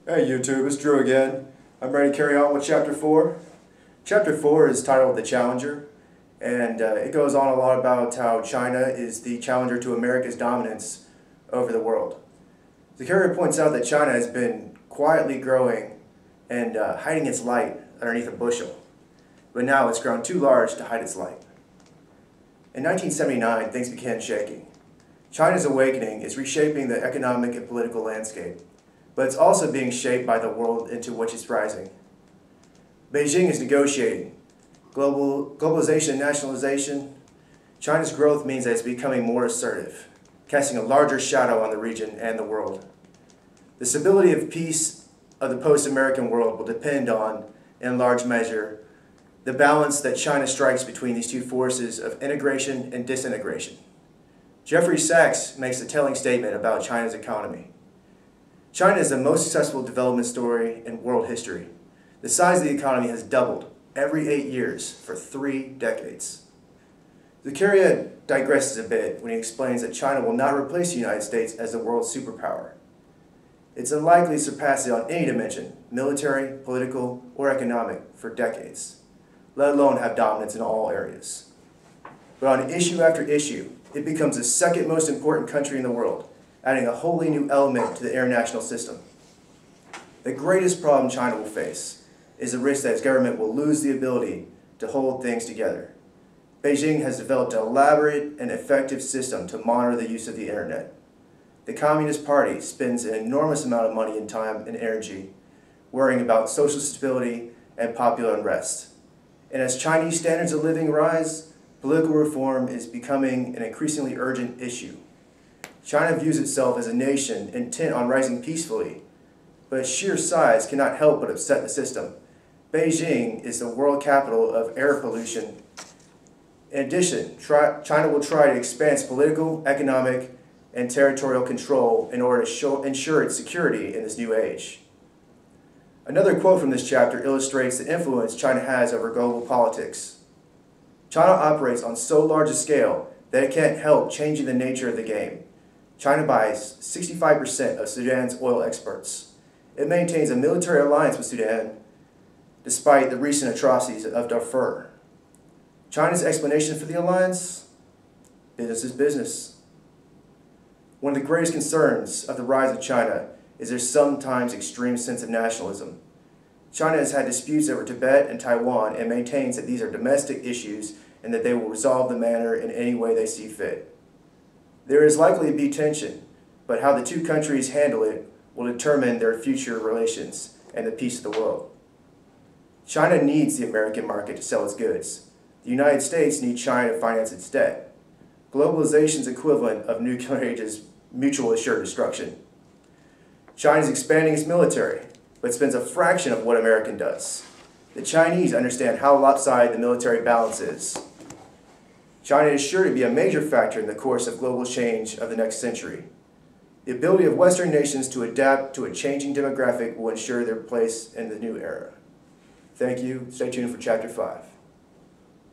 Hey YouTube, it's Drew again. I'm ready to carry on with Chapter 4. Chapter 4 is titled The Challenger, and it goes on a lot about how China is the challenger to America's dominance over the world. The carrier points out that China has been quietly growing and hiding its light underneath a bushel, but now it's grown too large to hide its light. In 1979, things began shaking. China's awakening is reshaping the economic and political landscape, but it's also being shaped by the world into which it's rising. Beijing is negotiating. Globalization and nationalization. China's growth means that it's becoming more assertive, casting a larger shadow on the region and the world. The stability of peace of the post-American world will depend on, in large measure, the balance that China strikes between these two forces of integration and disintegration. Jeffrey Sachs makes a telling statement about China's economy. China is the most successful development story in world history. The size of the economy has doubled every 8 years for 3 decades. Zakaria digresses a bit when he explains that China will not replace the United States as the world's superpower. It's unlikely to surpass it on any dimension, military, political, or economic, for decades, let alone have dominance in all areas. But on issue after issue, it becomes the second most important country in the world, adding a wholly new element to the international system. The greatest problem China will face is the risk that its government will lose the ability to hold things together. Beijing has developed an elaborate and effective system to monitor the use of the internet. The Communist Party spends an enormous amount of money and time and energy worrying about social stability and popular unrest. And as Chinese standards of living rise, political reform is becoming an increasingly urgent issue. China views itself as a nation intent on rising peacefully, but its sheer size cannot help but upset the system. Beijing is the world capital of air pollution. In addition, China will try to expand its political, economic, and territorial control in order to ensure its security in this new age. Another quote from this chapter illustrates the influence China has over global politics. China operates on so large a scale that it can't help changing the nature of the game. China buys 65% of Sudan's oil exports. It maintains a military alliance with Sudan despite the recent atrocities of Darfur. China's explanation for the alliance? Business is business. One of the greatest concerns of the rise of China is their sometimes extreme sense of nationalism. China has had disputes over Tibet and Taiwan and maintains that these are domestic issues and that they will resolve the matter in any way they see fit. There is likely to be tension, but how the two countries handle it will determine their future relations and the peace of the world. China needs the American market to sell its goods. The United States needs China to finance its debt. Globalization's equivalent of nuclear age is mutual assured destruction. China is expanding its military, but spends a fraction of what America does. The Chinese understand how lopsided the military balance is. China is sure to be a major factor in the course of global change of the next century. The ability of Western nations to adapt to a changing demographic will ensure their place in the new era. Thank you. Stay tuned for Chapter 5.